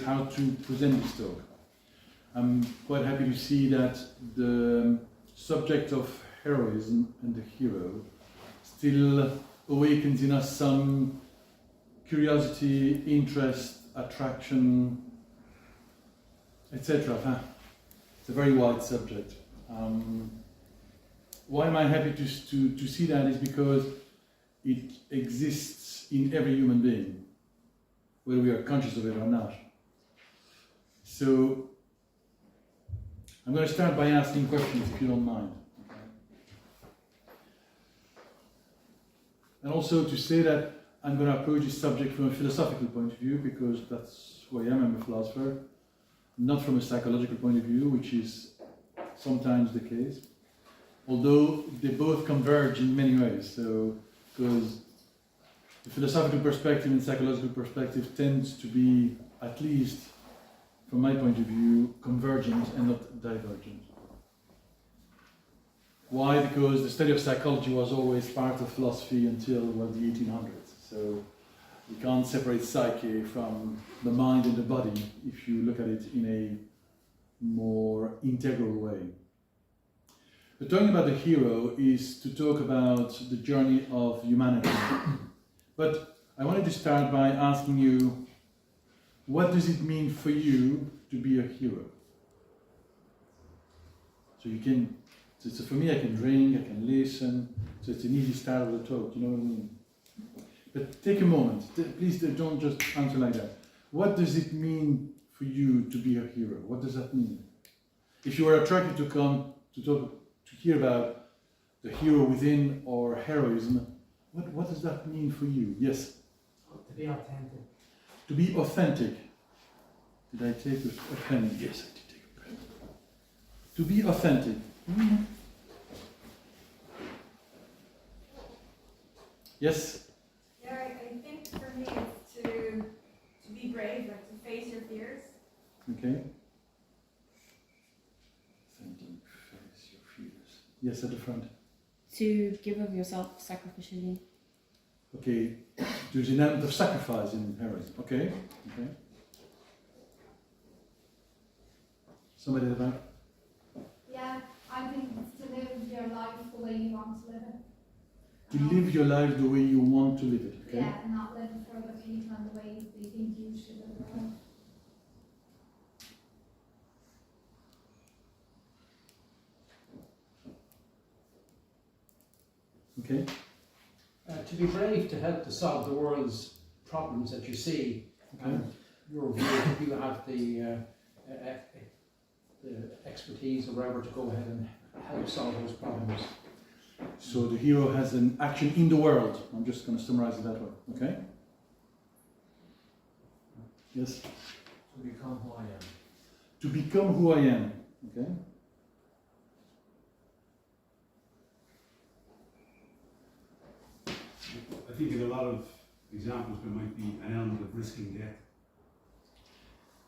ways how to present this talk. I'm quite happy to see that the subject of heroism and the hero still awakens in us some curiosity, interest, attraction, etc. It's a very wide subject. Why am I happy to see that is because it exists in every human being, whether we are conscious of it or not. So I'm going to start by asking questions, if you don't mind. Okay. And also to say that I'm going to approach this subject from a philosophical point of view, because that's who I am. I'm a philosopher, not from a psychological point of view, which is sometimes the case, although they both converge in many ways. So, because the philosophical perspective and psychological perspective tends to be, at least from my point of view, convergent and not divergent. Why? Because the study of psychology was always part of philosophy until, well, the 1800s. So you can't separate psyche from the mind and the body if you look at it in a more integral way. But talking about the hero is to talk about the journey of humanity. But I wanted to start by asking you, what does it mean for you to be a hero? So you can, so for me I can drink, I can listen, so it's an easy start of the talk, you know what I mean? But take a moment, please don't just answer like that. What does it mean for you to be a hero? What does that mean? If you are attracted to come to talk, to hear about the hero within or heroism, what does that mean for you? Yes? To be authentic. To be authentic. Did I take a pen? Yes, I did take a pen. To be authentic. Mm-hmm. Yes? Yeah, I think for me it's to be brave, like to face your fears. Okay. Authentic, face your fears. Yes, at the front. To give of yourself sacrificially. Okay, there's an element of sacrifice in heroism. Okay, okay. Somebody at the back? Yeah, I think it's to live your life the way you want to live it. To live your life the way you want to live it, okay? Yeah, and not live for other people and the way they think you should live your life. Okay. To be brave to help to solve the world's problems that you see, and your view, you have the expertise or whatever to go ahead and help solve those problems. So the hero has an action in the world. I'm just going to summarize it that way, okay? Yes? To become who I am. To become who I am, okay? I think in a lot of examples there might be an element of risking death.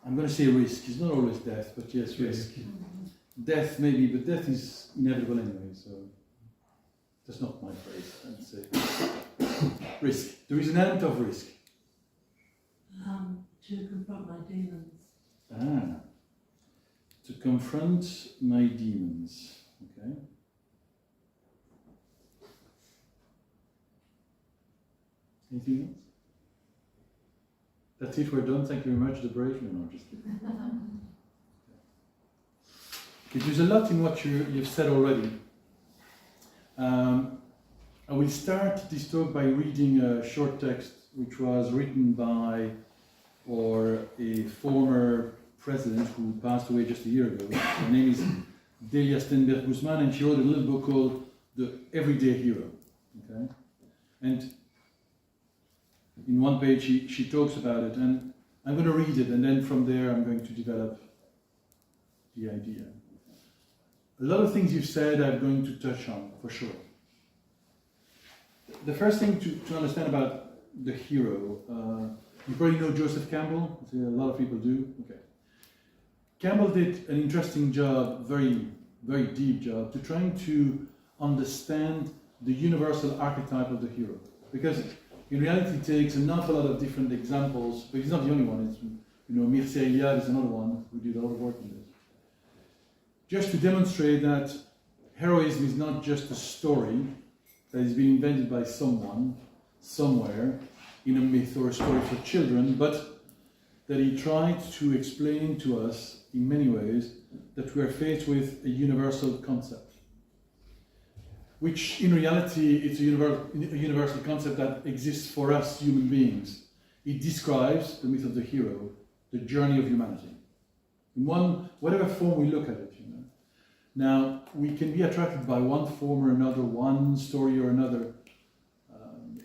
I'm going to say risk. It's not always death, but yes, risk. Death maybe, but death is inevitable anyway, so that's not my phrase, I'd say. Risk. There is an element of risk. To confront my demons. To confront my demons, okay? Anything else? That's it, we're done. Thank you very much. The brave. No, just kidding. Okay, there's a lot in what you've said already. I will start this talk by reading a short text which was written by a former president who passed away just a year ago. Her name is Delia Stenberg Guzman, and she wrote a little book called The Everyday Hero. Okay? And in one page she talks about it, and I'm going to read it, and then from there I'm going to develop the idea. A lot of things you've said I'm going to touch on, for sure. The first thing to understand about the hero, you probably know Joseph Campbell. A lot of people do. Okay. Campbell did an interesting job, very, very deep job, to trying to understand the universal archetype of the hero. Because in reality it takes an awful lot of different examples, but he's not the only one. You know, Mircea is another one who did a lot of work on this. Just to demonstrate that heroism is not just a story that is being invented by someone, somewhere, in a myth or a story for children, but that he tried to explain to us, in many ways, that we are faced with a universal concept, which in reality it's a universal concept that exists for us human beings. It describes the myth of the hero, the journey of humanity, in whatever form we look at it. You know. Now, we can be attracted by one form or another, one story or another.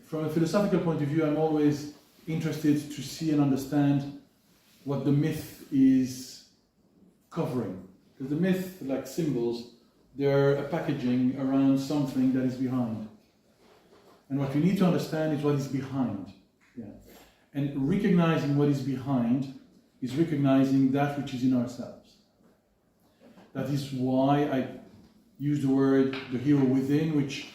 From a philosophical point of view, I'm always interested to see and understand what the myth is covering. Because the myth, like symbols, they're a packaging around something that is behind. And what we need to understand is what is behind. Yeah. And recognizing what is behind is recognizing that which is in ourselves. That is why I use the word the hero within, which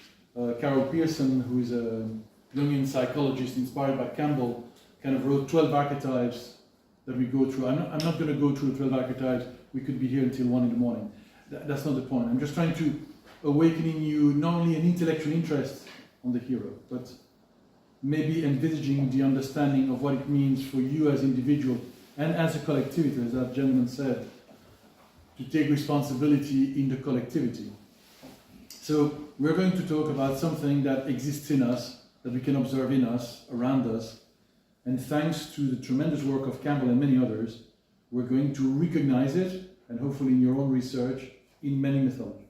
Carol Pearson, who is a Jungian psychologist inspired by Campbell, kind of wrote 12 archetypes that we go through. I'm not going to go through 12 archetypes. We could be here until 1 in the morning. That's not the point. I'm just trying to awaken in you not only an intellectual interest on the hero, but maybe envisaging the understanding of what it means for you as individual and as a collectivity, as that gentleman said, to take responsibility in the collectivity. So we're going to talk about something that exists in us, that we can observe in us, around us, and thanks to the tremendous work of Campbell and many others, we're going to recognize it, and hopefully in your own research, in many mythologies.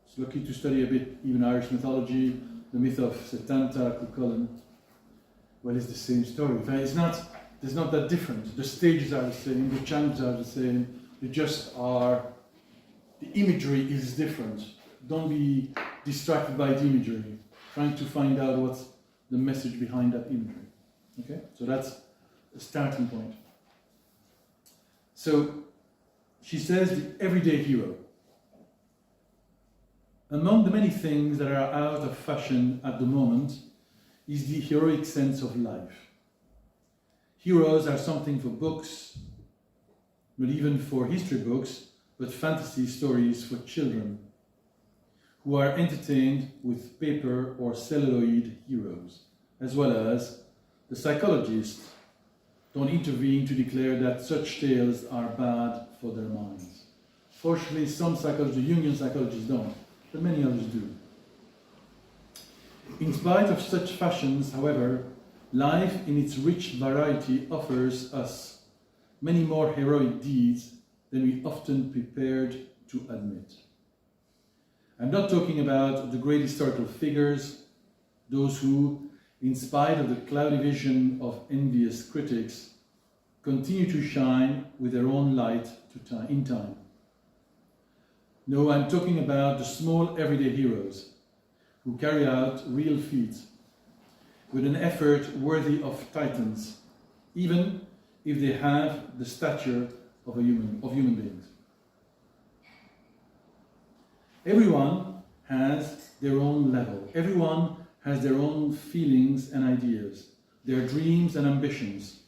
It's lucky to study a bit even Irish mythology, the myth of Setanta, Cuchulainn. Well, it's the same story. It's not that different. The stages are the same, the challenges are the same, they just are, the imagery is different. Don't be distracted by the imagery, trying to find out what's the message behind that imagery. Okay, so that's a starting point. So she says the everyday hero. Among the many things that are out of fashion at the moment is the heroic sense of life. Heroes are something for books, not even for history books, but fantasy stories for children who are entertained with paper or celluloid heroes, as well as the psychologists don't intervene to declare that such tales are bad for their minds. Fortunately, some psychologists, Jungian psychologists don't, but many others do. In spite of such fashions, however, life in its rich variety offers us many more heroic deeds than we often prepared to admit. I'm not talking about the great historical figures, those who, in spite of the cloudy vision of envious critics, continue to shine with their own light in time. No, I'm talking about the small everyday heroes who carry out real feats with an effort worthy of titans, even if they have the stature of human beings. Everyone has their own level. Everyone has their own feelings and ideas, their dreams and ambitions.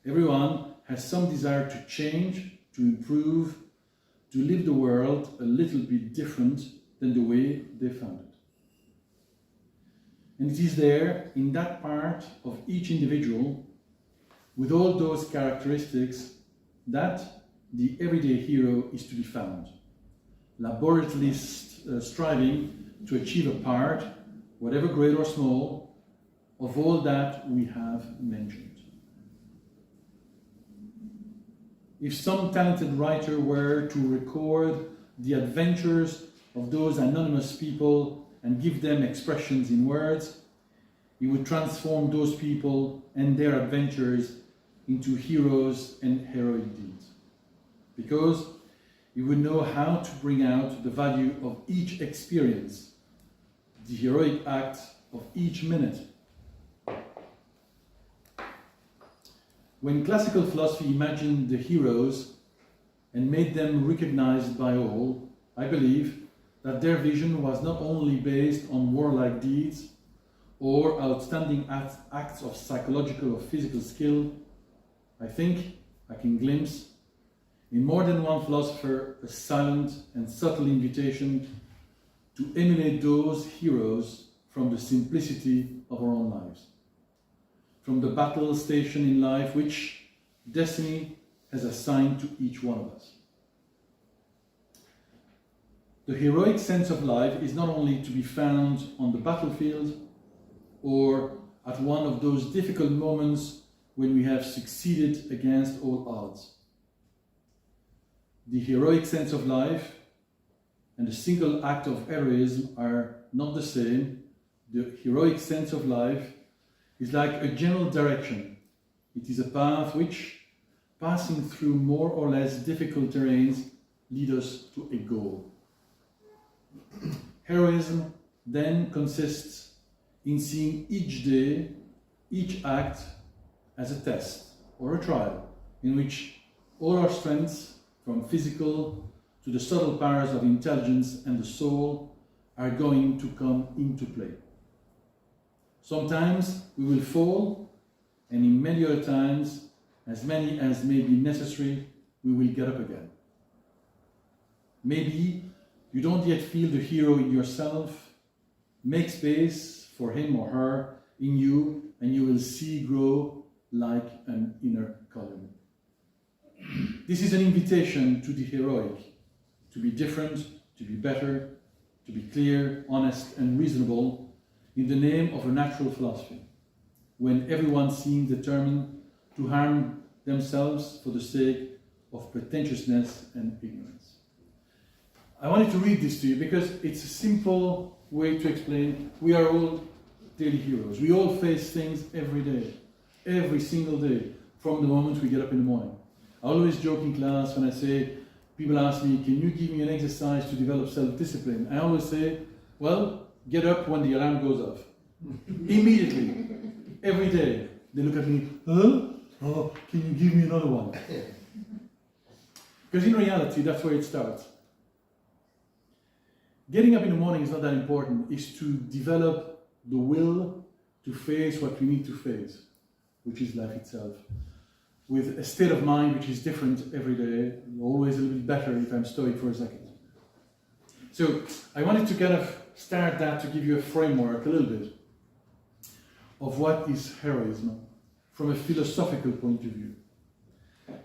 Everyone has some desire to change, to improve, to live the world a little bit different than the way they found it. And it is there, in that part of each individual, with all those characteristics, that the everyday hero is to be found, laboriously striving to achieve a part, whatever great or small, of all that we have mentioned. If some talented writer were to record the adventures of those anonymous people and give them expressions in words, he would transform those people and their adventures into heroes and heroic deeds. Because he would know how to bring out the value of each experience, the heroic act of each minute. When classical philosophy imagined the heroes and made them recognized by all, I believe that their vision was not only based on warlike deeds or outstanding acts of psychological or physical skill, I think I can glimpse in more than one philosopher a silent and subtle invitation to emulate those heroes from the simplicity of our own lives, from the battle station in life which destiny has assigned to each one of us. The heroic sense of life is not only to be found on the battlefield or at one of those difficult moments when we have succeeded against all odds. The heroic sense of life and the single act of heroism are not the same. The heroic sense of life is like a general direction. It is a path which, passing through more or less difficult terrains, lead us to a goal. Heroism then consists in seeing each day, each act as a test or a trial in which all our strengths, from physical to the subtle powers of intelligence and the soul, are going to come into play. Sometimes we will fall, and in many other times, as many as may be necessary, we will get up again. Maybe you don't yet feel the hero in yourself. Make space for him or her in you, and you will see grow like an inner column. This is an invitation to the heroic, to be different, to be better, to be clear, honest, and reasonable in the name of a natural philosophy, when everyone seems determined to harm themselves for the sake of pretentiousness and ignorance. I wanted to read this to you because it's a simple way to explain we are all daily heroes. We all face things every day, every single day, from the moment we get up in the morning. I always joke in class when I say, people ask me, can you give me an exercise to develop self-discipline? I always say, well, get up when the alarm goes off. Immediately, every day. They look at me, huh? Oh, can you give me another one? Because in reality, that's where it starts. Getting up in the morning is not that important. It's to develop the will to face what we need to face, which is life itself, with a state of mind which is different every day, always a little bit better if I'm stoic for a second. So I wanted to kind of start that to give you a framework, a little bit, of what is heroism from a philosophical point of view.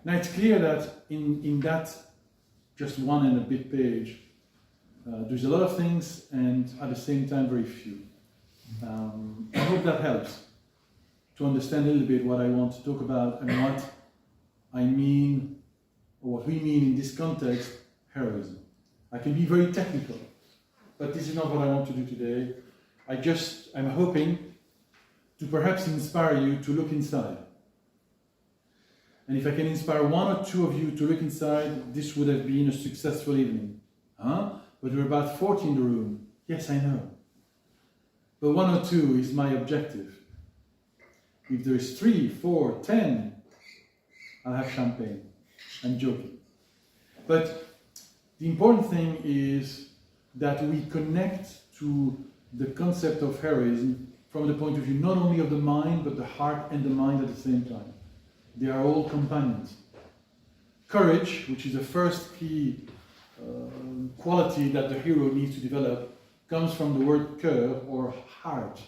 Now it's clear that in that just one and a bit page, there's a lot of things and at the same time very few. I hope that helps to understand a little bit what I want to talk about and what I mean, or what we mean in this context, heroism. I can be very technical, but this is not what I want to do today. I'm hoping to perhaps inspire you to look inside. And if I can inspire one or two of you to look inside, this would have been a successful evening. Huh? But we're about 40 in the room. Yes, I know. But one or two is my objective. If there's 3, 4, 10, I'll have champagne. I'm joking. But the important thing is that we connect to the concept of heroism from the point of view not only of the mind, but the heart and the mind at the same time. They are all companions. Courage, which is the first key quality that the hero needs to develop, comes from the word cœur, or heart.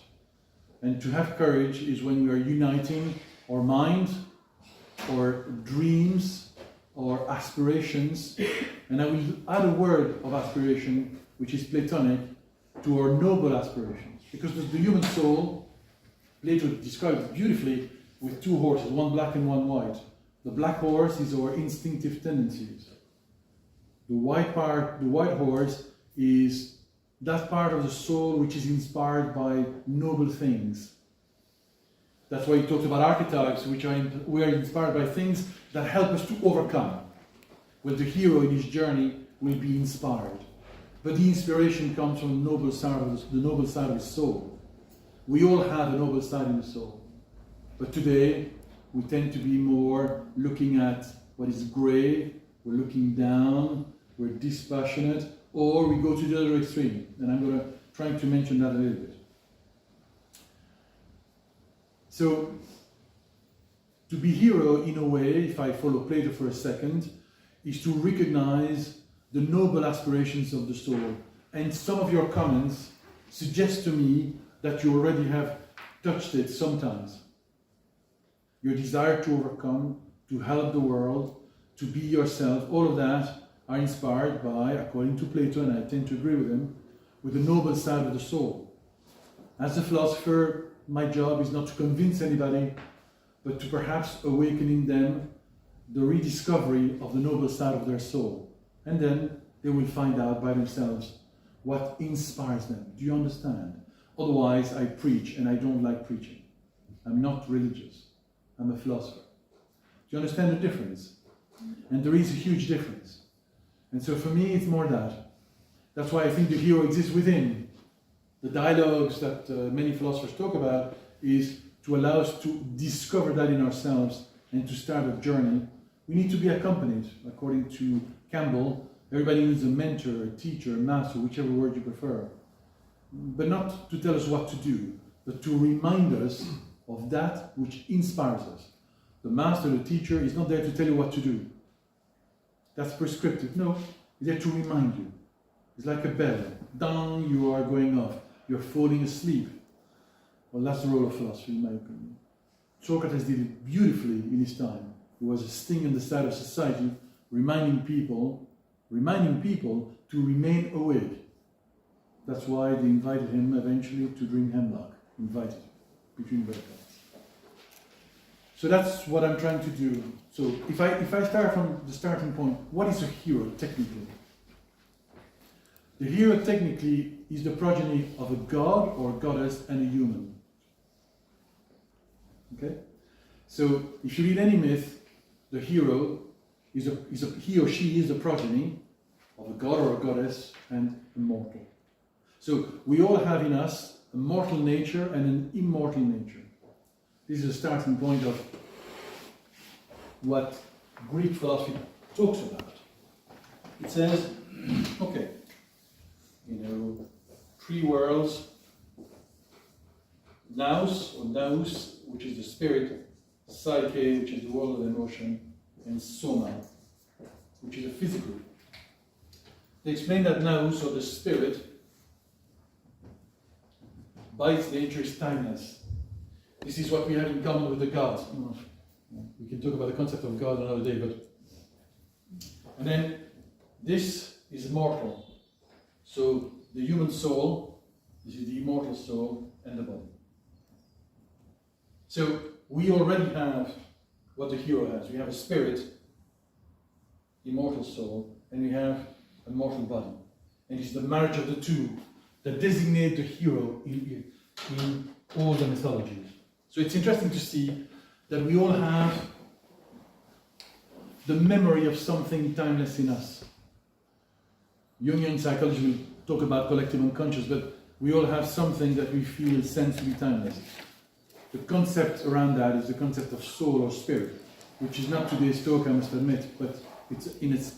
And to have courage is when we are uniting our mind, or dreams, or aspirations, and I will add a word of aspiration, which is Platonic, to our noble aspirations. Because the human soul, Plato describes it beautifully with 2 horses, one black and one white. The black horse is our instinctive tendencies. The white horse is that part of the soul which is inspired by noble things. That's why he talks about archetypes, we are inspired by things that help us to overcome. Well, the hero in his journey will be inspired. But the inspiration comes from the noble side of his soul. We all have a noble side in the soul. But today, we tend to be more looking at what is grey, we're looking down, we're dispassionate, or we go to the other extreme. And I'm trying to mention that a little bit. So, To be hero, in a way, if I follow Plato for a second, is to recognize the noble aspirations of the soul. And some of your comments suggest to me that you already have touched it sometimes. Your desire to overcome, to help the world, to be yourself, all of that are inspired by, according to Plato, and I tend to agree with him, with the noble side of the soul. As a philosopher, my job is not to convince anybody, but to perhaps awaken in them the rediscovery of the noble side of their soul. And then they will find out by themselves what inspires them. Do you understand? Otherwise, I preach, and I don't like preaching. I'm not religious. I'm a philosopher. Do you understand the difference? And there is a huge difference. And so for me, it's more that. That's why I think the hero exists within. The dialogues that many philosophers talk about is to allow us to discover that in ourselves and to start a journey. We need to be accompanied. According to Campbell, everybody needs a mentor, a teacher, a master, whichever word you prefer. But not to tell us what to do, but to remind us of that which inspires us. The master, the teacher, is not there to tell you what to do. That's prescriptive. No, he's there to remind you. It's like a bell. Down, you are going off. You're falling asleep. Well, that's the role of philosophy, in my opinion. Socrates did it beautifully in his time. It was a sting in the side of society, reminding people to remain awake. That's why they invited him eventually to drink hemlock. Invited, between breakfasts. So that's what I'm trying to do. So if I start from the starting point, what is a hero technically? The hero technically is the progeny of a god or goddess and a human. Okay? So if you read any myth, the hero he or she is the progeny of a god or a goddess and a mortal. So we all have in us a mortal nature and an immortal nature. This is a starting point of what Greek philosophy talks about. It says, okay, three worlds, nous, which is the spirit, psyche, which is the world of emotion, and soma, which is the physical. They explain that nous, or the spirit, by its nature is timeless. This is what we have in common with the gods. We can talk about the concept of God another day, but... And then, this is mortal. So, the human soul, this is the immortal soul, and the body. So, we already have what the hero has. We have a spirit, immortal soul, and we have a mortal body. And it's the marriage of the two that designate the hero in all the mythologies. So it's interesting to see that we all have the memory of something timeless in us. Jungian psychology will talk about collective unconscious, but we all have something that we feel sense to be timeless. The concept around that is the concept of soul or spirit, which is not today's talk, I must admit, but it's in its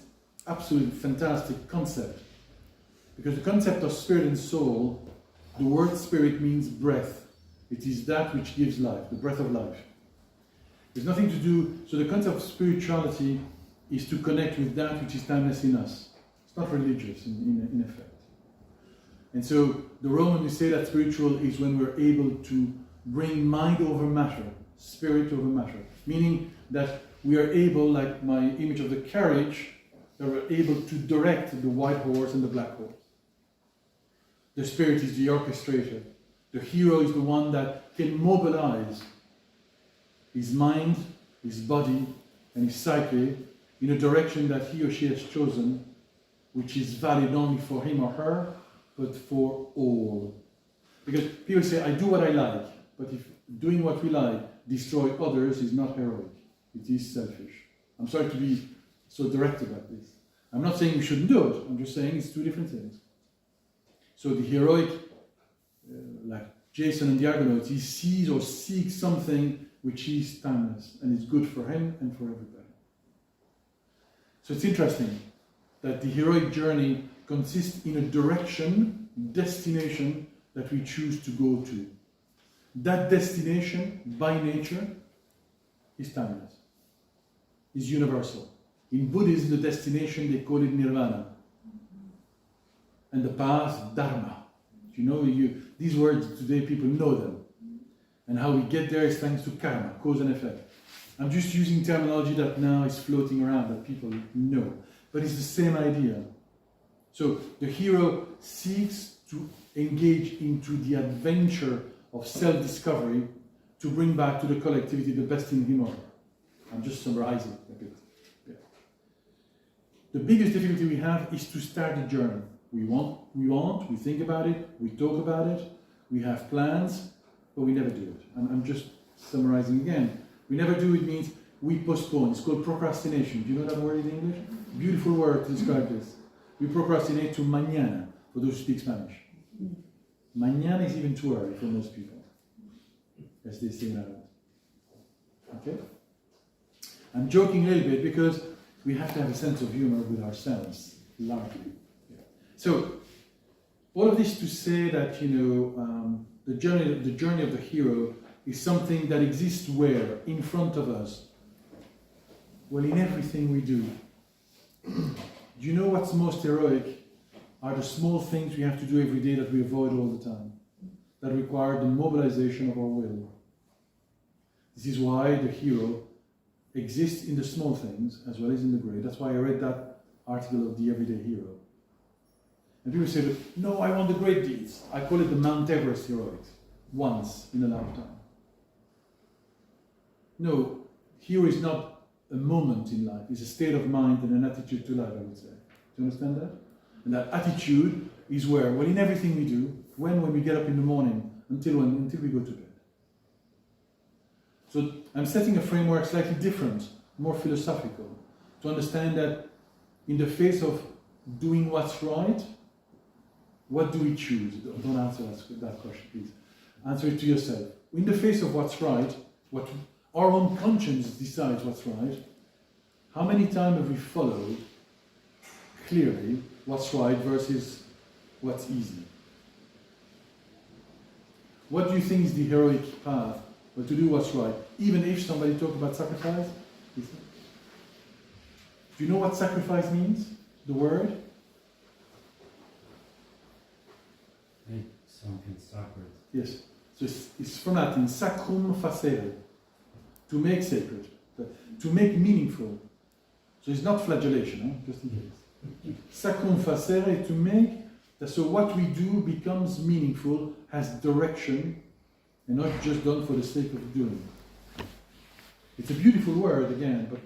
absolute fantastic concept. Because the concept of spirit and soul, the word spirit means breath. It is that which gives life, the breath of life. There's nothing to do, so the concept of spirituality is to connect with that which is timeless in us. It's not religious in effect. And so the Romans will say that spiritual is when we're able to bring mind over matter, spirit over matter. Meaning that we are able, like my image of the carriage, that we're able to direct the white horse and the black horse. The spirit is the orchestrator. The hero is the one that can mobilize his mind, his body, and his psyche in a direction that he or she has chosen, which is valid not only for him or her, but for all. Because people say, I do what I like, but if doing what we like destroy others is not heroic. It is selfish. I'm sorry to be so direct about this. I'm not saying we shouldn't do it. I'm just saying it's two different things. So the heroic, like Jason and the Argonauts, he sees or seeks something which is timeless and is good for him and for everybody. So it's interesting that the heroic journey consists in a direction, destination that we choose to go to. That destination, by nature, is timeless, is universal. In Buddhism, the destination, they call it nirvana. And the path, dharma. These words today, people know them. And how we get there is thanks to karma, cause and effect. I'm just using terminology that now is floating around, that people know. But it's the same idea. So the hero seeks to engage into the adventure of self-discovery to bring back to the collectivity the best in him or her. I'm just summarizing a bit. Yeah. The biggest difficulty we have is to start the journey. We think about it, we talk about it, we have plans, but we never do it. I'm just summarizing again. We never do it means we postpone. It's called procrastination. Do you know that word in English? Beautiful word to describe this. We procrastinate to mañana, for those who speak Spanish. Mañana is even too early for most people, as they say now. Okay? I'm joking a little bit because we have to have a sense of humor with ourselves, largely. Yeah. So, all of this to say that, the journey of the hero is something that exists where? In front of us. Well, in everything we do. Do you know what's most heroic? Are the small things we have to do every day that we avoid all the time, that require the mobilization of our will. This is why the hero exists in the small things as well as in the great. That's why I read that article of the Everyday Hero. And people say, no, I want the great deeds. I call it the Mount Everest heroics, once in a lifetime. No, hero is not a moment in life, it's a state of mind and an attitude to life, I would say. Do you understand that? And that attitude is where? Well, in everything we do, when we get up in the morning, until we go to bed. So I'm setting a framework slightly different, more philosophical, to understand that in the face of doing what's right, what do we choose? Don't answer that question, please. Answer it to yourself. In the face of what's right, what our own conscience decides what's right, how many times have we followed clearly what's right versus what's easy? What do you think is the heroic path? Well, to do what's right, even if somebody talks about sacrifice? Do you know what sacrifice means? The word? Make something sacred. Yes. So it's from Latin, sacrum facere, to make sacred, to make meaningful. So it's not flagellation, just in case. Sacrum facere, to make, so what we do becomes meaningful, has direction, and not just done for the sake of doing. It's a beautiful word, again, but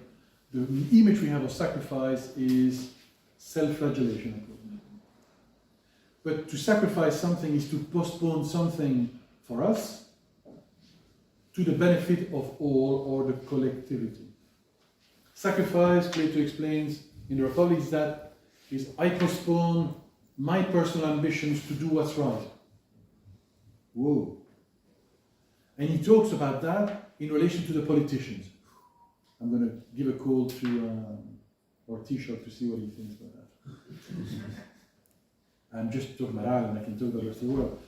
the image we have of sacrifice is self-flagellation. But to sacrifice something is to postpone something for us to the benefit of all or the collectivity. Sacrifice, Plato explains in the Republic, is I postpone my personal ambitions to do what's right. Whoa. And he talks about that in relation to the politicians. I'm going to give a call to or Taoiseach to see what he thinks about that. I'm just talking about Ireland, I can talk about the rest of the world.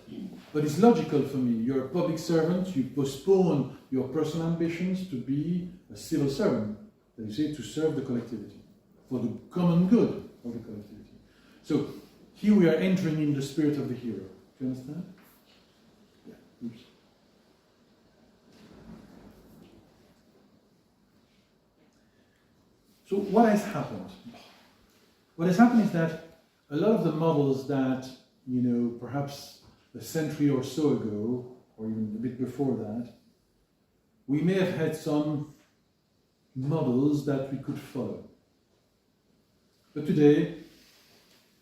But it's logical for me. You're a public servant, you postpone your personal ambitions to be a civil servant, that you say, to serve the collectivity, for the common good of the collectivity. So here we are entering in the spirit of the hero. Do you understand? Yeah. Oops. So what has happened? What has happened is that a lot of the models that, perhaps a century or so ago, or even a bit before that, we may have had some models that we could follow. But today,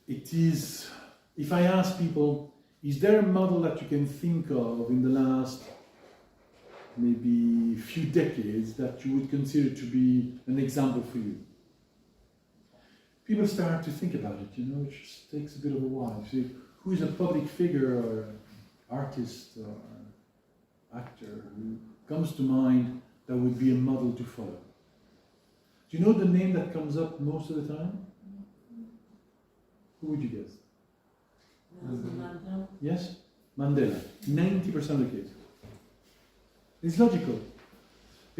it is, if I ask people, is there a model that you can think of in the last maybe few decades that you would consider to be an example for you? People start to think about it, it just takes a bit of a while. See, who is a public figure or artist or actor who comes to mind that would be a model to follow? Do you know the name that comes up most of the time? Who would you guess? Mandela. Yes? Mandela. 90% of the cases. It's logical.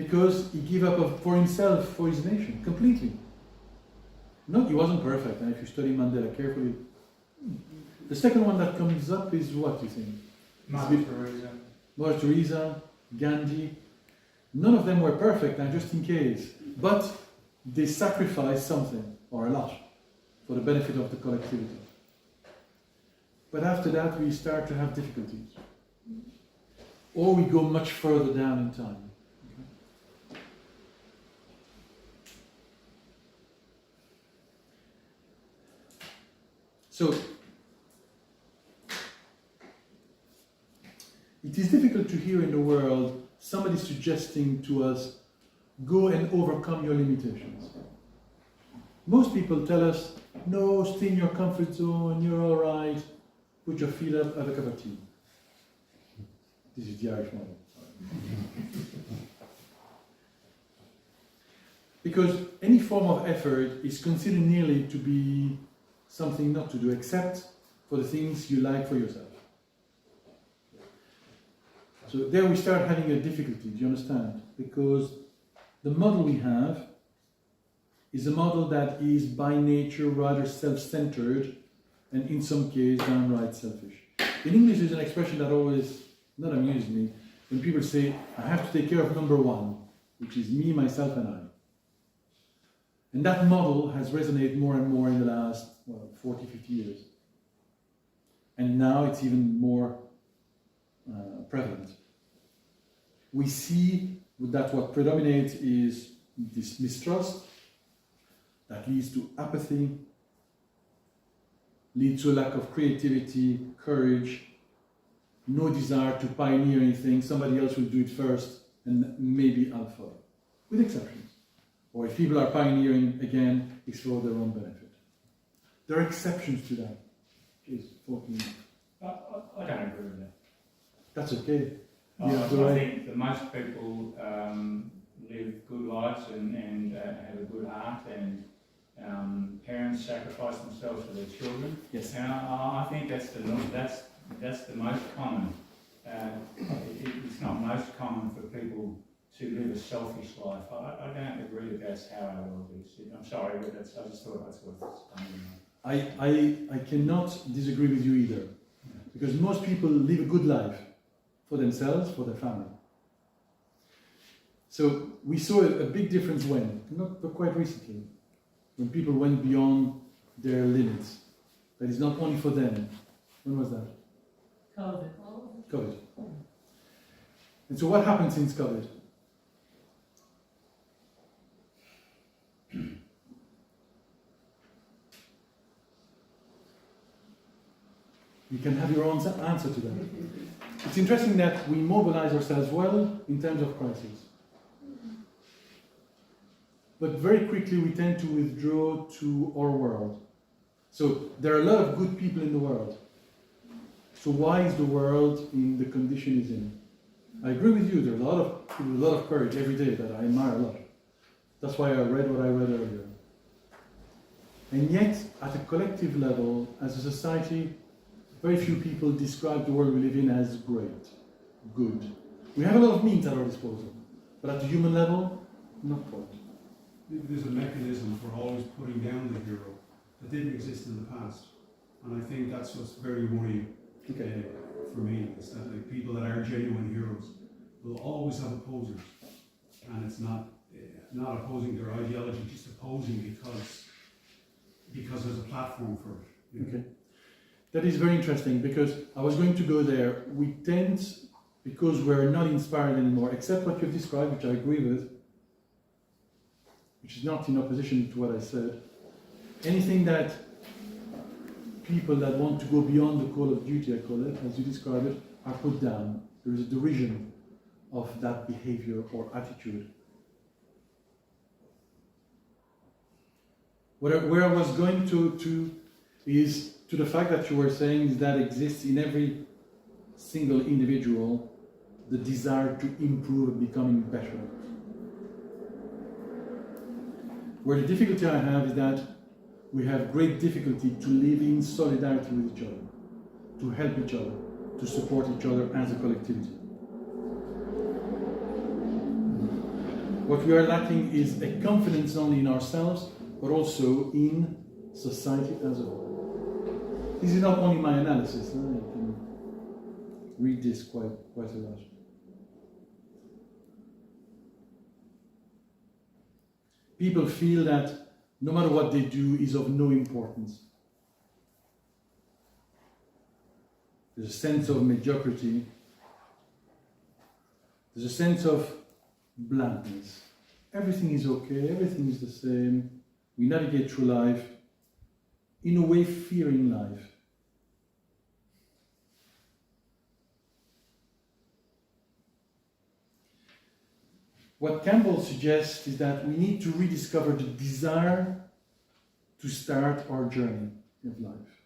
because he gave up for himself, for his nation, completely. No, he wasn't perfect, and if you study Mandela carefully. The second one that comes up is what, you think? Mother Teresa. Mother Teresa, Gandhi. None of them were perfect, now just in case. But they sacrificed something, or a lot, for the benefit of the collectivity. But after that, we start to have difficulties. Or we go much further down in time. So, it is difficult to hear in the world somebody suggesting to us, go and overcome your limitations. Most people tell us, no, stay in your comfort zone, you're all right, put your feet up, have a cup of tea. This is the Irish model. Because any form of effort is considered nearly to be something not to do, except for the things you like for yourself. So there we start having a difficulty, do you understand? Because the model we have is a model that is by nature rather self-centered and in some cases downright selfish. In English there's an expression that always not amuses me, when people say, I have to take care of number one, which is me, myself and I. And that model has resonated more and more in the last 40, 50 years. And now it's even more prevalent. We see that what predominates is this mistrust that leads to apathy, leads to a lack of creativity, courage, no desire to pioneer anything, somebody else will do it first, and maybe I'll follow, with exceptions. Or if people are pioneering, again, it's for their own benefit. There are exceptions to that. Jeez, 14. I don't agree with that. That's okay. I think that most people live good lives and have a good heart, and parents sacrifice themselves for their children. Yes. And I think that's the most common. It's not most common for people to live a selfish life. I don't agree that that's how our world is. I'm sorry, but I just thought that's worth explaining. I cannot disagree with you either. Because most people live a good life for themselves, for their family. So we saw a big difference when, not quite recently, when people went beyond their limits. That is not only for them. When was that? COVID. And so what happened since COVID? You can have your own answer to that. It's interesting that we mobilize ourselves well in times of crisis. But very quickly we tend to withdraw to our world. So there are a lot of good people in the world. So why is the world in the condition it's in? I agree with you, there are a lot of people with a lot of courage every day that I admire a lot. That's why I read what I read earlier. And yet, at a collective level, as a society, very few people describe the world we live in as great, good. We have a lot of means at our disposal, but at the human level, not quite. There's a mechanism for always putting down the hero that didn't exist in the past. And I think that's what's very worrying for me, is that like, people that are genuine heroes will always have opposers. And it's not opposing their ideology, just opposing because there's a platform for it. You know? Okay. That is very interesting, because I was going to go there. We tend, because we're not inspired anymore, except what you've described, which I agree with, which is not in opposition to what I said. Anything that people that want to go beyond the call of duty, I call it, as you describe it, are put down. There is a derision of that behavior or attitude. Where I was going to is to the fact that you were saying that exists in every single individual, the desire to improve and becoming better. Where the difficulty I have is that we have great difficulty to live in solidarity with each other, to help each other, to support each other as a collectivity. What we are lacking is a confidence not only in ourselves, but also in society as a whole. This is not only my analysis. You can read this quite a lot. People feel that no matter what they do is of no importance. There's a sense of mediocrity. There's a sense of blandness. Everything is okay, everything is the same. We navigate through life, in a way fearing life. What Campbell suggests is that we need to rediscover the desire to start our journey of life.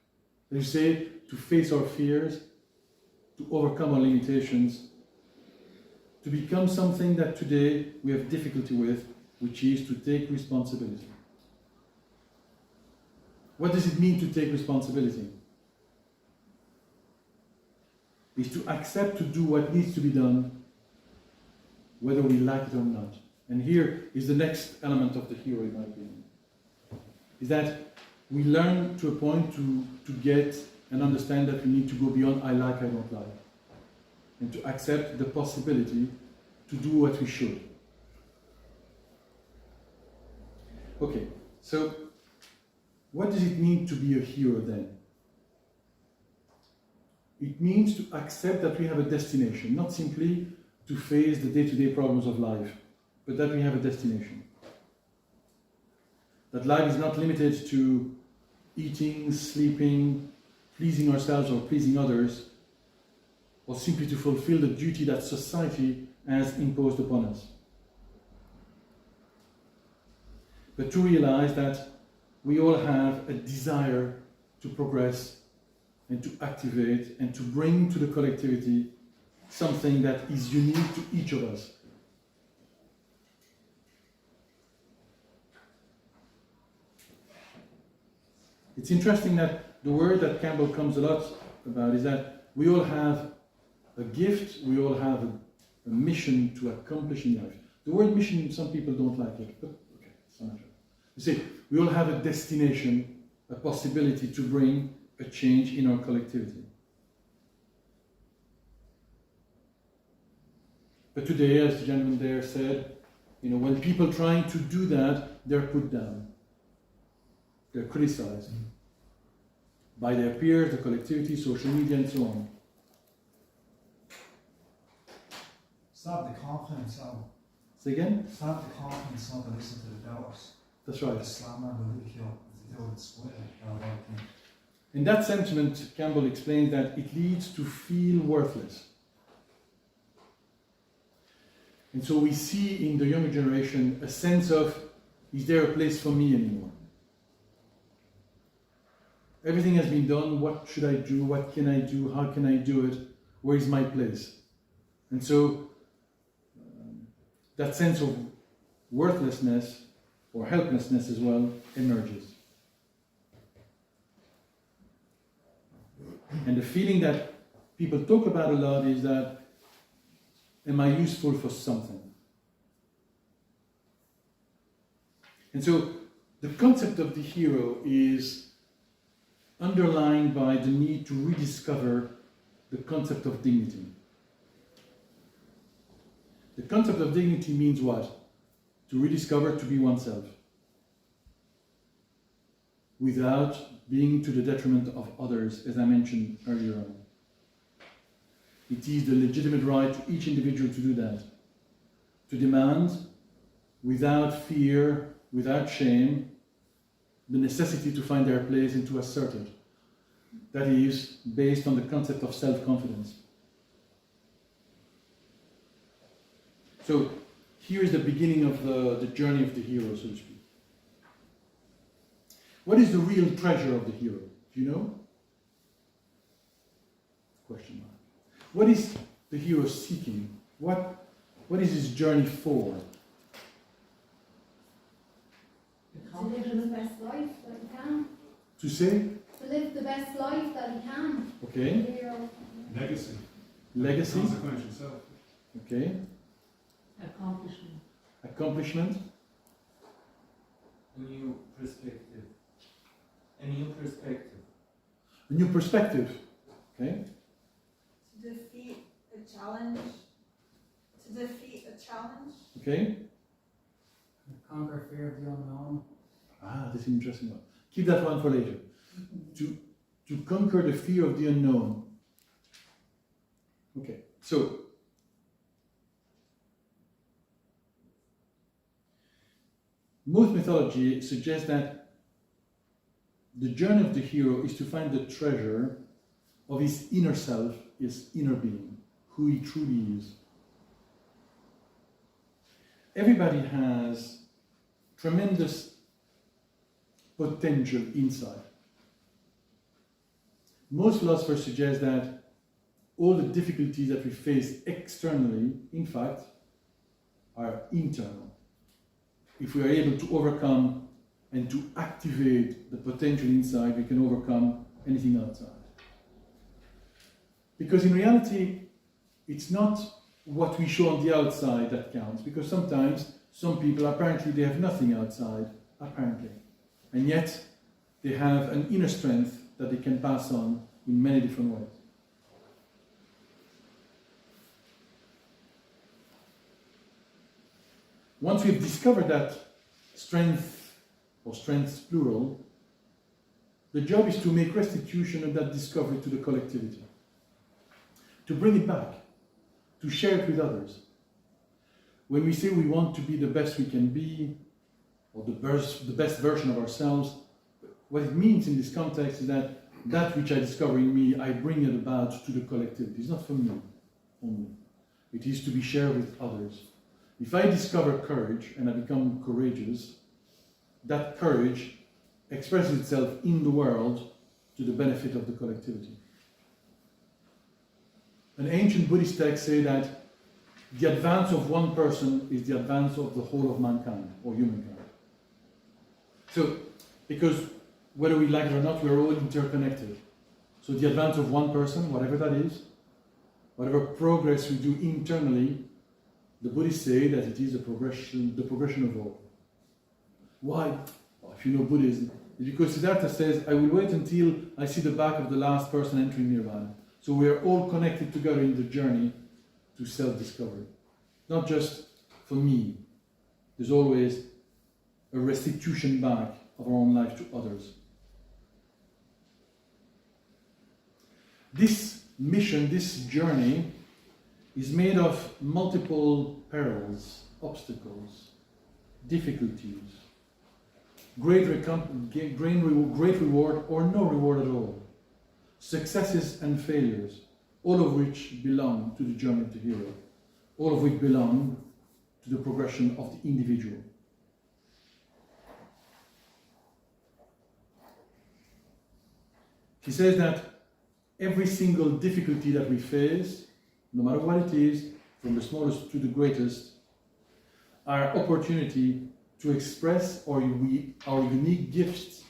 As you say, to face our fears, to overcome our limitations, to become something that today we have difficulty with, which is to take responsibility. What does it mean to take responsibility? It's to accept to do what needs to be done, whether we like it or not. And here is the next element of the hero, in my opinion. Is that we learn to a point to get and understand that we need to go beyond I like, I don't like. And to accept the possibility to do what we should. Okay, so what does it mean to be a hero then? It means to accept that we have a destination, not simply to face the day-to-day problems of life, but that we have a destination. That life is not limited to eating, sleeping, pleasing ourselves or pleasing others, or simply to fulfill the duty that society has imposed upon us. But to realize that we all have a desire to progress and to activate and to bring to the collectivity something that is unique to each of us. It's interesting that the word that Campbell comes a lot about is that we all have a gift, we all have a mission to accomplish in life. The word mission, some people don't like it, but okay, it's not true. You see, we all have a destination, a possibility to bring a change in our collectivity. But today, as the gentleman there said, when people trying to do that, they're put down. They're criticized by their peers, the collectivity, social media, and so on. It's not the confidence of. Say again? It's not the confidence of to listen to the doubters. That's right. The slammer, the ridicule, they would split it. In that sentiment, Campbell explains that it leads to feel worthless. And so we see in the younger generation a sense of, is there a place for me anymore? Everything has been done, what should I do, what can I do, how can I do it, where is my place? And so that sense of worthlessness, or helplessness as well, emerges. And the feeling that people talk about a lot is that, am I useful for something? And so the concept of the hero is underlined by the need to rediscover the concept of dignity. The concept of dignity means what? To rediscover to be oneself, without being to the detriment of others, as I mentioned earlier on. It is the legitimate right to each individual to do that, to demand, without fear, without shame, the necessity to find their place and to assert it. That is based on the concept of self-confidence. So here is the beginning of the journey of the hero, so to speak. What is the real treasure of the hero? Do you know? Question mark. What is the hero seeking? What is his journey for? To live the best life that he can. To say? To live the best life that he can. Okay. Legacy. Legacy. Consequential self. Okay. Accomplishment. accomplishment, A new perspective. A new perspective. a new perspective. Okay? To defeat a challenge. To defeat a challenge. Okay? Conquer fear of the unknown. Ah, this is an interesting one. Keep that one for later. To conquer the fear of the unknown. Okay, so most mythology suggests that the journey of the hero is to find the treasure of his inner self, his inner being, who he truly is. Everybody has tremendous potential inside. Most philosophers suggest that all the difficulties that we face externally, in fact, are internal. If we are able to overcome and to activate the potential inside, we can overcome anything outside. Because in reality, it's not what we show on the outside that counts, because sometimes some people apparently they have nothing outside, apparently, and yet they have an inner strength that they can pass on in many different ways. Once we've discovered that strength, or strengths plural, the job is to make restitution of that discovery to the collectivity, to bring it back, to share it with others. When we say we want to be the best we can be, or the best version of ourselves, what it means in this context is that which I discover in me, I bring it about to the collectivity. It's not for me only. It is to be shared with others. If I discover courage and I become courageous, that courage expresses itself in the world to the benefit of the collectivity. An ancient Buddhist text says that the advance of one person is the advance of the whole of mankind, or humankind. So, because whether we like it or not, we are all interconnected. So the advance of one person, whatever that is, whatever progress we do internally, the Buddhists say that it is the progression of all. Why? Well, if you know Buddhism, it's because Siddhartha says, I will wait until I see the back of the last person entering Nirvana. So we are all connected together in the journey to self-discovery. Not just for me. There's always a restitution back of our own life to others. This mission, this journey, is made of multiple perils, obstacles, difficulties, great reward or no reward at all, successes and failures, all of which belong to the journey of the hero, all of which belong to the progression of the individual. He says that every single difficulty that we face, no matter what it is, from the smallest to the greatest, are opportunity to express our unique gifts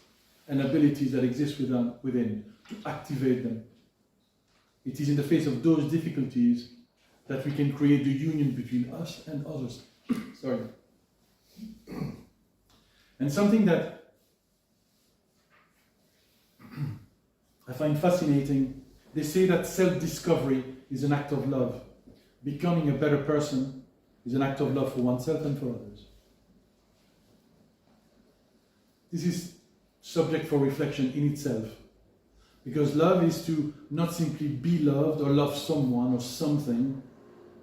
and abilities that exist within, to activate them. It is in the face of those difficulties that we can create the union between us and others. Sorry. And something that I find fascinating, they say that self-discovery is an act of love. Becoming a better person is an act of love for oneself and for others. This is subject for reflection in itself. Because love is to not simply be loved or love someone or something,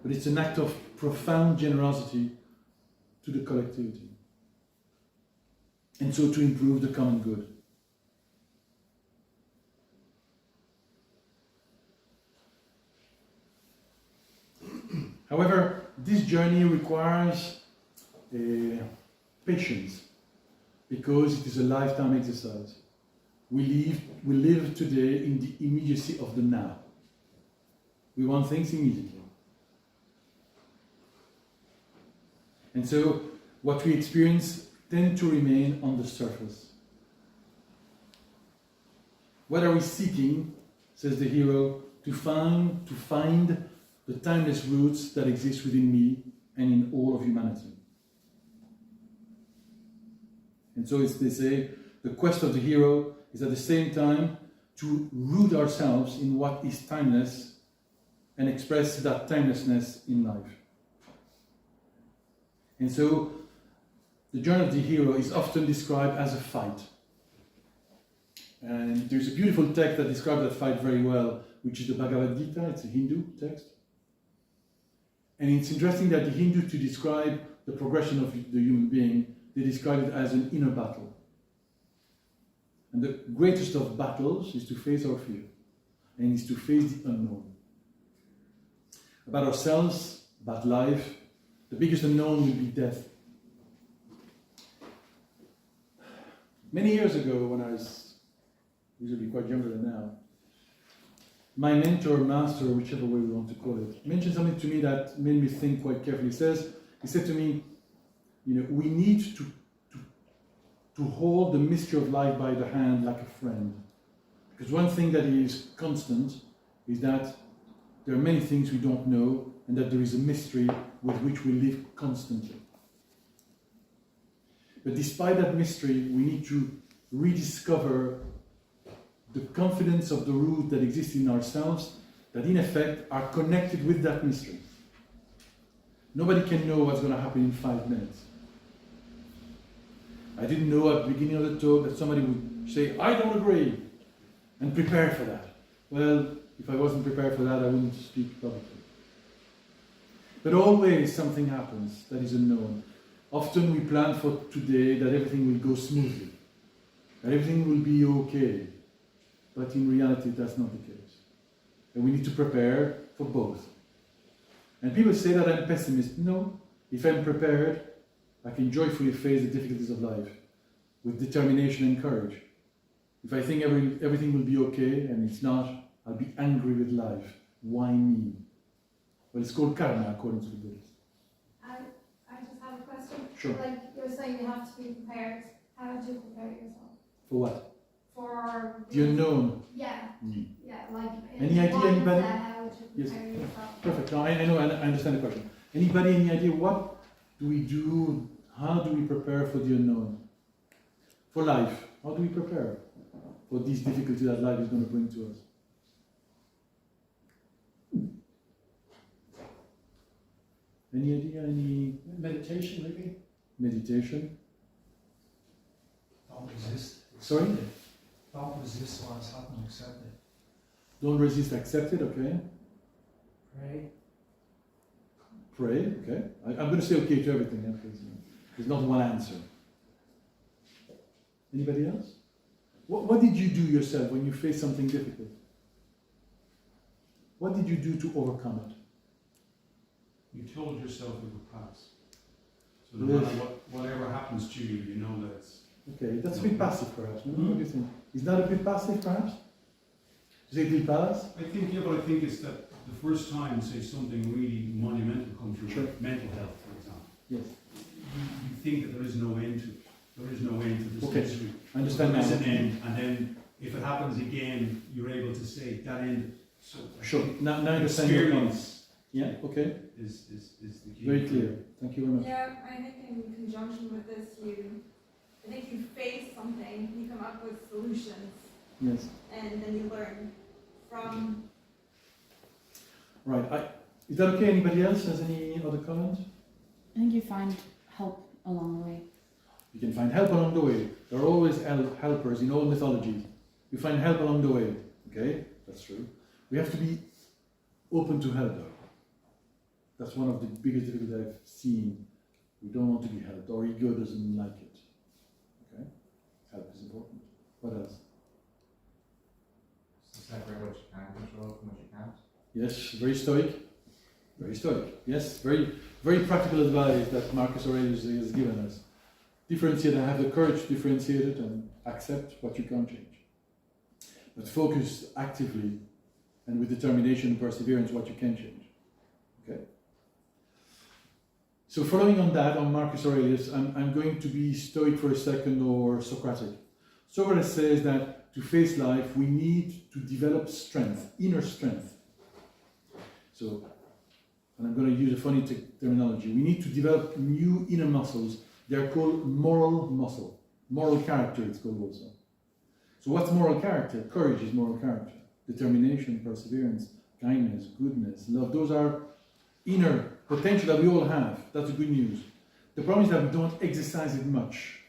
but it's an act of profound generosity to the collectivity. And so to improve the common good. However, this journey requires patience, because it is a lifetime exercise. We live today in the immediacy of the now. We want things immediately. And so what we experience tend to remain on the surface. What are we seeking, says the hero, to find the timeless roots that exist within me and in all of humanity. And so it's, they say the quest of the hero is at the same time to root ourselves in what is timeless and express that timelessness in life. And so the journey of the hero is often described as a fight. And there's a beautiful text that describes that fight very well, which is the Bhagavad Gita. It's a Hindu text. And it's interesting that the Hindu, to describe the progression of the human being, they describe it as an inner battle. And the greatest of battles is to face our fear, and is to face the unknown. About ourselves, about life, the biggest unknown will be death. Many years ago, when I was usually quite younger than now, my mentor, master, whichever way we want to call it, mentioned something to me that made me think quite carefully. He said to me, we need to hold the mystery of life by the hand like a friend. Because one thing that is constant is that there are many things we don't know, and that there is a mystery with which we live constantly. But despite that mystery, we need to rediscover the confidence of the root that exists in ourselves, that in effect are connected with that mystery. Nobody can know what's going to happen in 5 minutes. I didn't know at the beginning of the talk that somebody would say, I don't agree, and prepare for that. Well, if I wasn't prepared for that, I wouldn't speak publicly. But always something happens that is unknown. Often we plan for today that everything will go smoothly, that everything will be okay. But in reality, that's not the case. And we need to prepare for both. And people say that I'm pessimist. No, if I'm prepared, I can joyfully face the difficulties of life with determination and courage. If I think everything will be okay and it's not, I'll be angry with life. Why me? Well, it's called karma according to the Buddhists. I just have a question. Sure. Like you're saying you have to be prepared. How do you prepare yourself? For what? For The unknown. Yeah. Mm. Yeah, like Any idea, anybody? How would you prepare yourself? Perfect. No, I know, I understand the question. Anybody, any idea what do we do? How do we prepare for the unknown? For life, how do we prepare for these difficulties that life is going to bring to us? Any idea? Any Meditation, maybe? meditation? Don't resist. Sorry? Don't resist what's happening, accept it. Don't resist, accept it, okay? Pray. Pray, okay? I'm going to say okay to everything, because there's not one answer. Anybody else? What did you do yourself when you faced something difficult? What did you do to overcome it? You told yourself it would pass. So no Yes. matter whatever happens to you, you know that it's... Okay, that's a bit passive perhaps. No? What do you think? Is that a bit passive perhaps? Does it will pass? I think, yeah, but I think it's that the first time, say, something really monumental comes to Sure. your mental health, for example, Yes. you think that there is no end to it. There is no end to this Okay, history. I understand There is now. an end, and then if it happens again, you're able to say that ended. So I Sure, think now I understand your comments. experience Yeah, okay. is the key. Very clear. Thank you very much. Yeah, I think in conjunction with this, I think you face something, you come up with solutions, Yes. and then you learn from. Right. Is that okay? Anybody else has any other comments? I think you find help along the way. You can find help along the way. There are always helpers in all mythologies. You find help along the way. Okay? That's true. We have to be open to help though. That's one of the biggest difficulties I've seen. We don't want to be helped. Our ego doesn't like it. Okay? Help is important. What else? So separate what you can control from what you can't. Yes, very stoic. Very stoic. Yes, very, very practical advice that Marcus Aurelius has given us. Differentiate and have the courage to differentiate it and accept what you can't change. But focus actively and with determination and perseverance what you can change. Okay? So following on that, on Marcus Aurelius, I'm going to be stoic for a second or Socratic. Socrates says that to face life, we need to develop strength, inner strength. So, and I'm going to use a funny terminology, we need to develop new inner muscles. They're called moral muscle. Moral character, it's called also. So what's moral character? Courage is moral character. Determination, perseverance, kindness, goodness, love. Those are inner potential that we all have. That's the good news. The problem is that we don't exercise it much.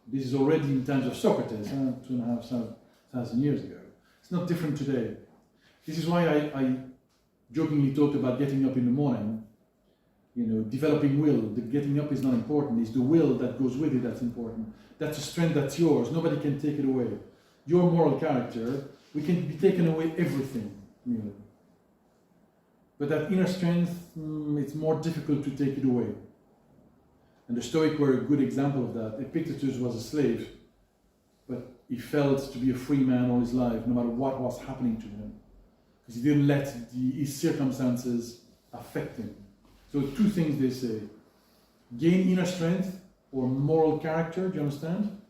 This is already in times of Socrates, 2,500 years ago. It's not different today. This is why I jokingly talked about getting up in the morning. You know, developing will. The getting up is not important. It's the will that goes with it that's important. That's a strength that's yours. Nobody can take it away. Your moral character, we can be taken away everything, really. But that inner strength, it's more difficult to take it away. And the Stoics were a good example of that. Epictetus was a slave, but he felt to be a free man all his life, no matter what was happening to him. Because he didn't let his circumstances affect him. So two things they say. Gain inner strength or moral character, do you understand?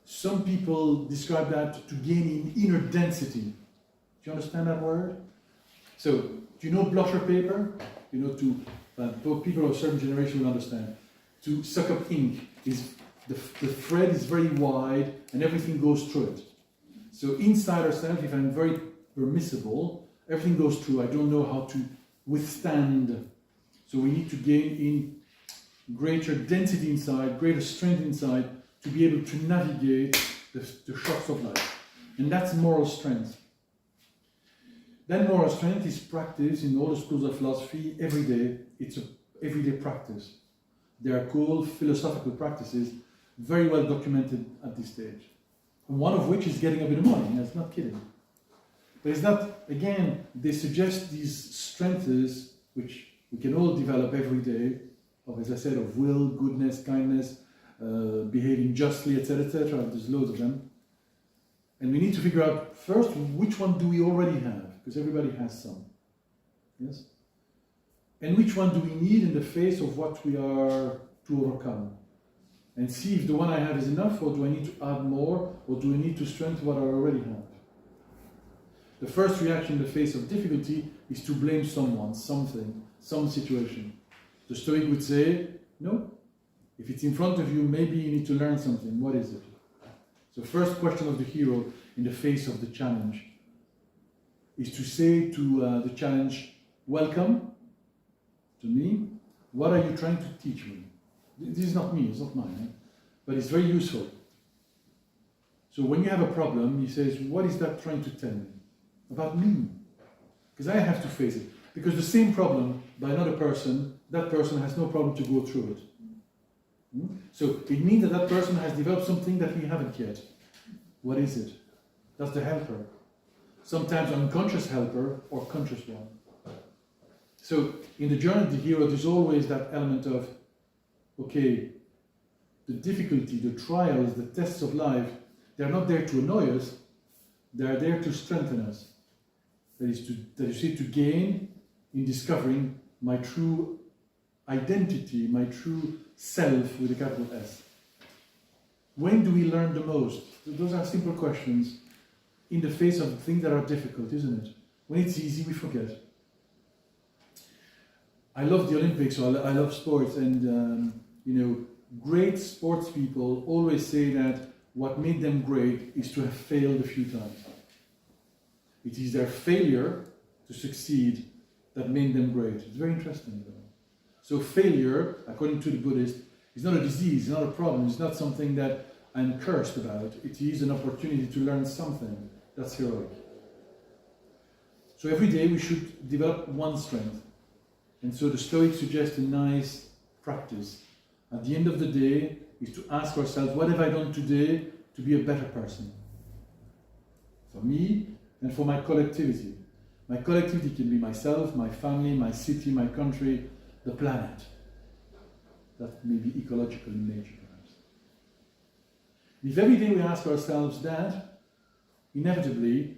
Some people describe that to gain in inner density. Do you understand that word? So, do you know blusher paper? You know, people of a certain generation will understand. To suck up ink, is the thread is very wide and everything goes through it. So inside ourselves, if I'm very permissible, everything goes through. I don't know how to withstand. So we need to gain in greater density inside, greater strength inside, to be able to navigate the shocks of life. And that's moral strength. Then moral strength is practice in all the schools of philosophy every day. It's an everyday practice. They are called philosophical practices, very well documented at this stage. One of which is getting up in the morning. That's not kidding. But it's not, again, they suggest these strengths which we can all develop every day, of, as I said, of will, goodness, kindness, behaving justly, etc., etc. There's loads of them. And we need to figure out first which one do we already have, because everybody has some. Yes? And which one do we need in the face of what we are to overcome? And see if the one I have is enough, or do I need to add more, or do I need to strengthen what I already have? The first reaction in the face of difficulty is to blame someone, something, some situation. The Stoic would say, no, if it's in front of you, maybe you need to learn something. What is it? So first question of the hero in the face of the challenge is to say to the challenge, welcome to me. What are you trying to teach me? This is not me, it's not mine, but it's very useful. So when you have a problem, he says, what is that trying to tell me? About me. Because I have to face it. Because the same problem by another person, that person has no problem to go through it. So it means that that person has developed something that we haven't yet. What is it? That's the helper. Sometimes unconscious helper or conscious one. So in the journey of the hero, there's always that element of, okay, the difficulty, the trials, the tests of life, they're not there to annoy us, they're there to strengthen us. That is to gain in discovering my true identity, my true self with a capital S. When do we learn the most? Those are simple questions in the face of things that are difficult, isn't it? When it's easy, we forget. I love the Olympics, so I love sports, and great sports people always say that what made them great is to have failed a few times. It is their failure to succeed that made them great. It's very interesting, though. So failure, according to the Buddhist, is not a disease, it's not a problem, it's not something that I'm cursed about. It is an opportunity to learn something that's heroic. So every day we should develop one strength. And so the Stoics suggest a nice practice. At the end of the day is to ask ourselves, what have I done today to be a better person? For me and for my collectivity. My collectivity can be myself, my family, my city, my country, the planet. That may be ecological in nature, perhaps. If every day we ask ourselves that, inevitably,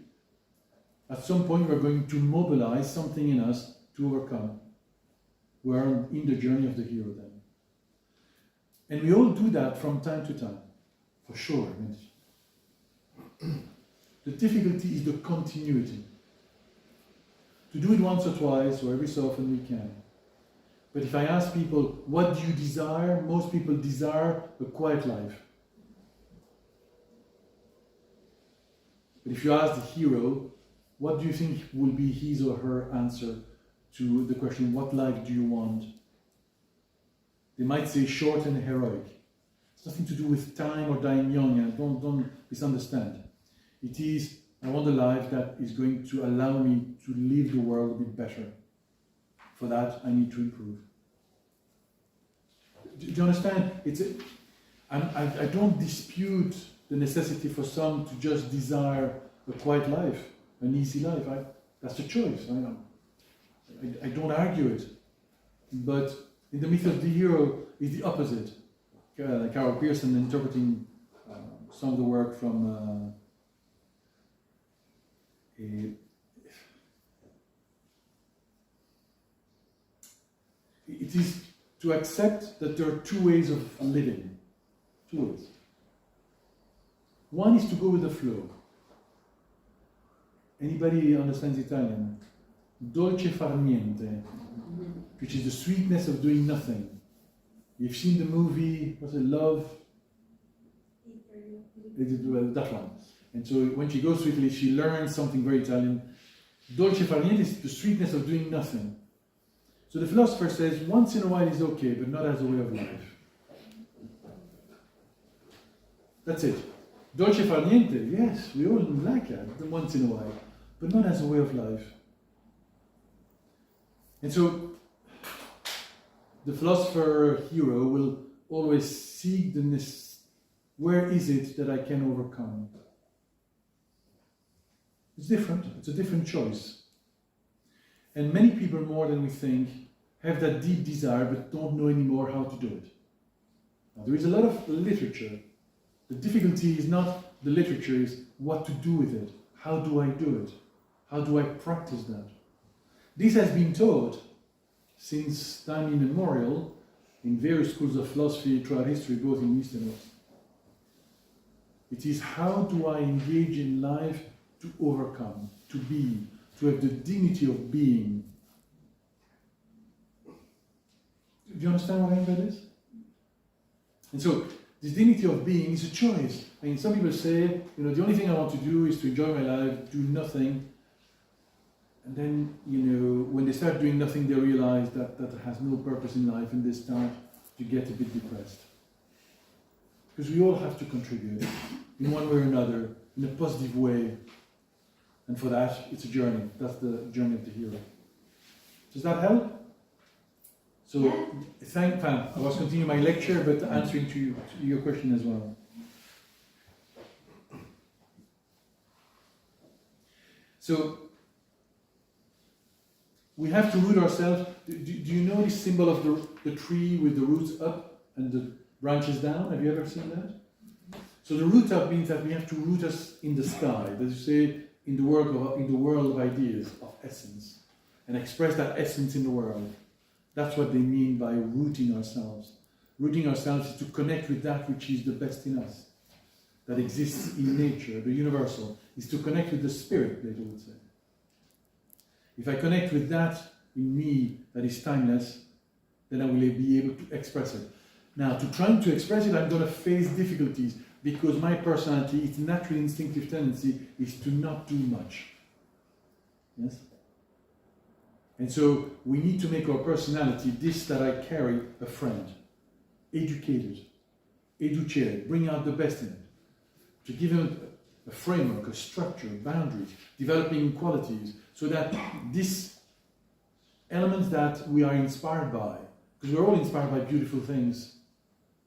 at some point we're going to mobilize something in us to overcome. We're in the journey of the hero then. And we all do that from time to time, for sure. The difficulty is the continuity. To do it once or twice, or every so often we can. But if I ask people, what do you desire? Most people desire a quiet life. But if you ask the hero, what do you think will be his or her answer to the question, what life do you want? They might say short and heroic. It's nothing to do with time or dying young, and don't misunderstand. It is, I want a life that is going to allow me to live the world a bit better. For that, I need to improve. Do you understand? I don't dispute the necessity for some to just desire a quiet life, an easy life. That's a choice. I don't argue it. But in the myth of the hero, it's the opposite. Carol Pearson interpreting some of the work from it is to accept that there are two ways of living. Two ways. One is to go with the flow. Anybody understands Italian? Dolce far niente, which is the sweetness of doing nothing. You've seen the movie, what's it, Love? That one. And so when she goes to Italy, she learns something very Italian. Dolce far niente is the sweetness of doing nothing. So the philosopher says, once in a while is okay, but not as a way of life. That's it. Dolce far niente, yes, we all like that, once in a while, but not as a way of life. And so, the philosopher hero will always seek where is it that I can overcome? It's different, it's a different choice. And many people, more than we think, have that deep desire but don't know anymore how to do it. Now, there is a lot of literature. The difficulty is not the literature, is what to do with it. How do I do it? How do I practice that? This has been taught since time immemorial in various schools of philosophy throughout history, both in East and West. It is how do I engage in life to overcome, to be, to have the dignity of being. Do you understand what I mean by this? And so, this dignity of being is a choice. I mean, some people say, the only thing I want to do is to enjoy my life, do nothing. And then, when they start doing nothing, they realize that has no purpose in life, and they start to get a bit depressed. Because we all have to contribute, in one way or another, in a positive way. And for that, it's a journey. That's the journey of the hero. Does that help? So, I was continuing my lecture, but answering to your question as well. So, we have to root ourselves. Do you know this symbol of the tree with the roots up and the branches down? Have you ever seen that? So the root up means that we have to root us in the sky, that is to say, in the world of ideas, of essence, and express that essence in the world. That's what they mean by rooting ourselves. Rooting ourselves is to connect with that which is the best in us, that exists in nature, the universal, is to connect with the spirit, Plato would say. If I connect with that in me that is timeless, then I will be able to express it. Now, to trying to express it, I'm going to face difficulties because my personality, its natural instinctive tendency is to not do much. Yes? And so we need to make our personality, this that I carry, a friend. Educated, educere, bring out the best in it. To give him a framework, a structure, boundaries, developing qualities, so that these elements that we are inspired by, because we're all inspired by beautiful things,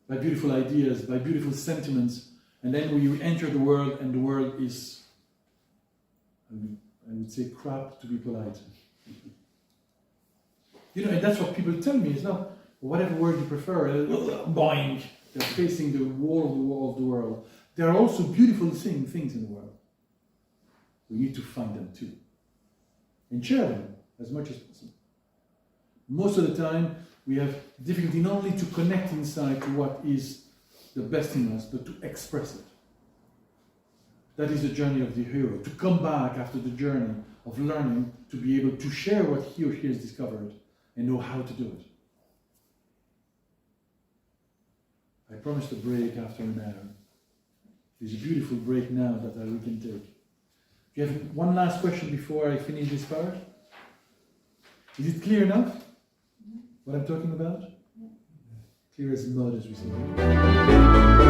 by beautiful ideas, by beautiful sentiments, and then we enter the world, and the world is, I would say, crap, to be polite. And that's what people tell me. It's not whatever word you prefer. Boing. They're facing the wall of the world. There are also beautiful things in the world. We need to find them too, and share them as much as possible. Most of the time, we have difficulty not only to connect inside to what is the best in us, but to express it. That is the journey of the hero, to come back after the journey of learning, to be able to share what he or she has discovered and know how to do it. I promised a break after an hour. There's a beautiful break now that we can take. Do you have one last question before I finish this part? Is it clear enough? What I'm talking about? Clear as mud, as we say.